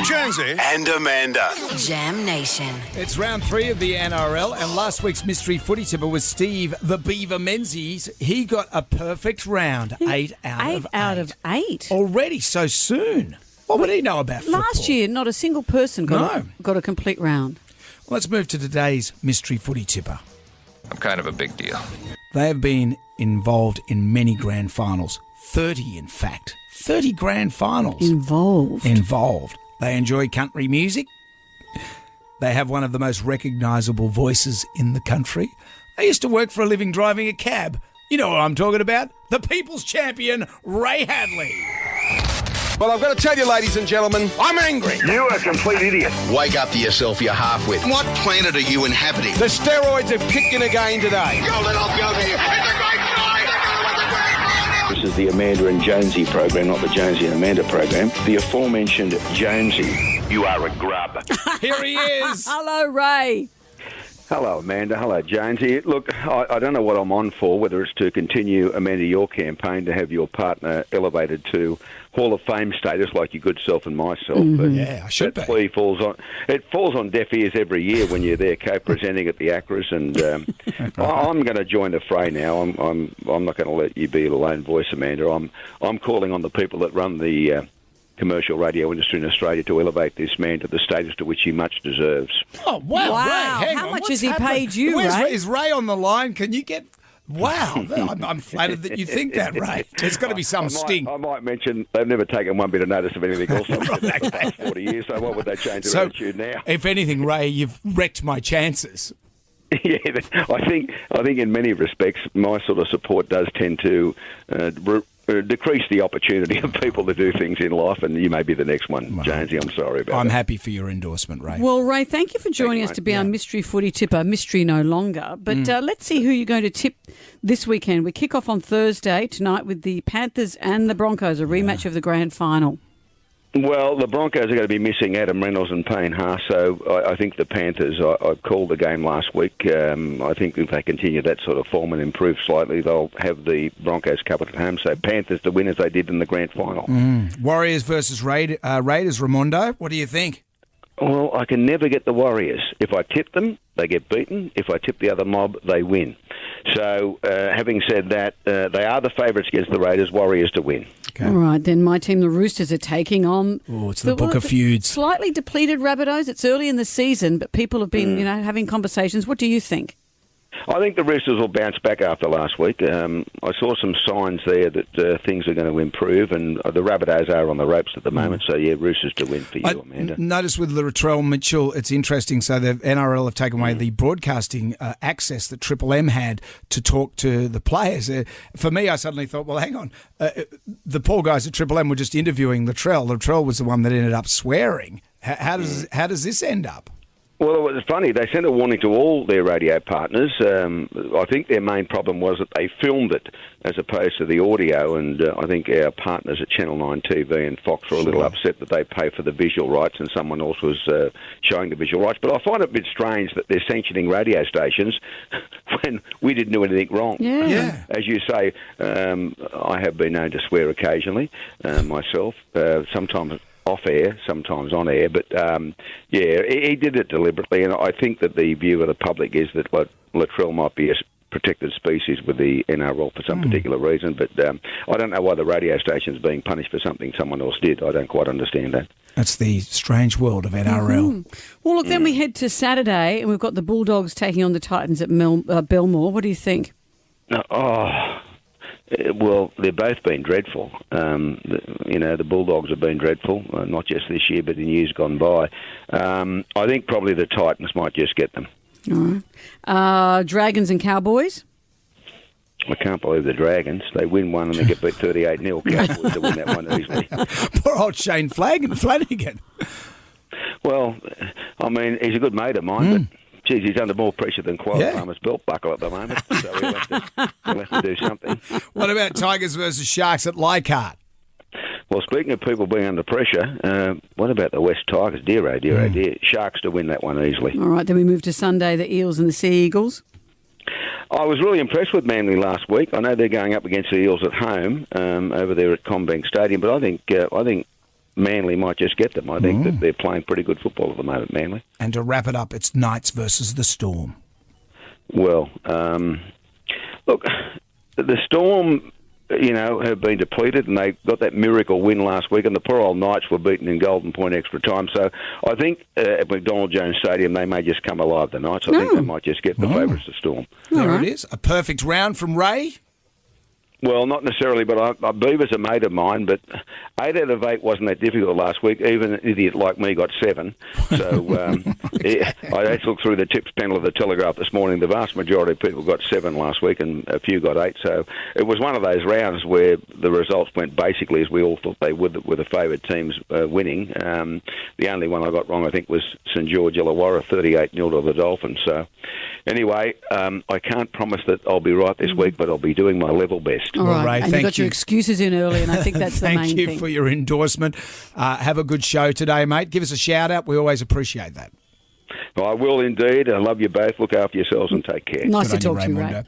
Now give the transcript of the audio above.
Jonesy and Amanda. Jam Nation. It's round 3 of the NRL, and last week's mystery footy tipper was Steve the Beaver Menzies. He got a perfect round, 8 out of 8. 8 out of 8? Already so soon. What would he know about football? Last year, not a single person got a complete round. Well, let's move to today's mystery footy tipper. I'm kind of a big deal. They have been involved in many grand finals. 30, in fact. 30 grand finals. Involved. They enjoy country music. They have one of the most recognisable voices in the country. They used to work for a living driving a cab. You know what I'm talking about. The People's Champion, Ray Hadley. Well, I've got to tell you, ladies and gentlemen, I'm angry. You're a complete idiot. Wake up to yourself, you half-wit. What planet are you inhabiting? The steroids have kicked in again today. You little goatee. It's a great fight. This is the Amanda and Jonesy program, not the Jonesy and Amanda program. The aforementioned Jonesy. You are a grub. Here he is. Hello, Ray. Hello, Amanda. Hello, Jonesy. Look, I don't know what I'm on for, whether it's to continue, Amanda, your campaign to have your partner elevated to Hall of Fame status like your good self and myself. Mm-hmm. But yeah, I should be. Plea falls on deaf ears every year when you're there co-presenting at the Acras, and I'm going to join the fray now. I'm not going to let you be the lone voice, Amanda. I'm calling on the people that run the commercial radio industry in Australia to elevate this man to the status to which he much deserves. Oh, wow. Wow. Ray, hang How on. much What's has he happened? paid you, Ray? Is Ray on the line? Can you get... Wow. I'm flattered that you think that, Ray. There's got to be some sting. I might mention they've never taken one bit of notice of anything else I've said for the past 40 years, so why would they change their attitude now? If anything, Ray, you've wrecked my chances. Yeah, I think in many respects my sort of support does tend to decrease the opportunity of people to do things in life, and you may be the next one, well, Jonesy. I'm sorry about that. I'm happy for your endorsement, Ray. Well, Ray, thank you for joining us to be our mystery footy tipper. Mystery no longer. But let's see who you're going to tip this weekend. We kick off on Thursday tonight with the Panthers and the Broncos, a rematch of the grand final. Well, the Broncos are going to be missing Adam Reynolds and Payne Haas, so I think the Panthers, I called the game last week. I think if they continue that sort of form and improve slightly, they'll have the Broncos covered at home. So Panthers to win as they did in the grand final. Warriors versus Raiders, Ramondo. What do you think? Well, I can never get the Warriors. If I tip them, they get beaten. If I tip the other mob, they win. So, having said that, they are the favourites against the Raiders. Warriors to win. Okay. All right, then my team, the Roosters, are taking on... Oh, it's the Book of Feuds. Slightly depleted Rabbitohs. It's early in the season, but people have been, having conversations. What do you think? I think the Roosters will bounce back after last week. I saw some signs there that things are going to improve, and the Rabbitohs are on the ropes at the moment. So, yeah, Roosters to win for you, Amanda. Notice with Latrell Mitchell, it's interesting. So the NRL have taken away the broadcasting access that Triple M had to talk to the players. For me, I suddenly thought, well, hang on. The poor guys at Triple M were just interviewing Latrell. Latrell was the one that ended up swearing. How does this end up? Well, it was funny. They sent a warning to all their radio partners. I think their main problem was that they filmed it as opposed to the audio, and I think our partners at Channel 9 TV and Fox were a little upset that they pay for the visual rights and someone else was showing the visual rights. But I find it a bit strange that they're sanctioning radio stations when we didn't do anything wrong. Yeah. As you say, I have been known to swear occasionally myself, sometimes off air, sometimes on air, but he did it deliberately, and I think that the view of the public is that Latrell might be a protected species with the NRL for some particular reason, but I don't know why the radio station's being punished for something someone else did. I don't quite understand that. That's the strange world of NRL. Well, look, then we head to Saturday, and we've got the Bulldogs taking on the Titans at Belmore. What do you think? Well, they've both been dreadful. The Bulldogs have been dreadful, not just this year, but in years gone by. I think probably the Titans might just get them. All right. Dragons and Cowboys? I can't believe the Dragons. They win one and they get beat 38-0. Cowboys to win that one easily. Poor old Shane Flanagan. Well, I mean, he's a good mate of mine, but... Geez, he's under more pressure than Quail Farmer's belt buckle at the moment, so he'll have to do something. What about Tigers versus Sharks at Leichhardt? Well, speaking of people being under pressure, what about the West Tigers? Dear, dear. Sharks to win that one easily. All right, then we move to Sunday, the Eels and the Sea Eagles. I was really impressed with Manly last week. I know they're going up against the Eels at home over there at CommBank Stadium, but I think Manly might just get them. I think that they're playing pretty good football at the moment, Manly. And to wrap it up, it's Knights versus the Storm. Well, look, the Storm, have been depleted, and they got that miracle win last week, and the poor old Knights were beaten in Golden Point extra time. So I think at McDonald Jones Stadium they may just come alive, the Knights. I think they might just get the favourites, the Storm. There it is. A perfect round from Ray. Well, not necessarily, but I believe it's a mate of mine. But 8 out of 8 wasn't that difficult last week. Even an idiot like me got 7. So I had to look through the tips panel of the Telegraph this morning. The vast majority of people got 7 last week, and a few got 8. So it was one of those rounds where the results went basically as we all thought they would, with the favoured teams winning. The only one I got wrong, I think, was St George Illawarra, 38-0 to the Dolphins. So anyway, I can't promise that I'll be right this week, but I'll be doing my level best. All right, Ray, and you got your excuses in early, and I think that's the main thing. Thank you for your endorsement. Have a good show today, mate. Give us a shout-out. We always appreciate that. Well, I will indeed. I love you both. Look after yourselves and take care. Nice to Good on talk you, to you, Ray. Raymundo.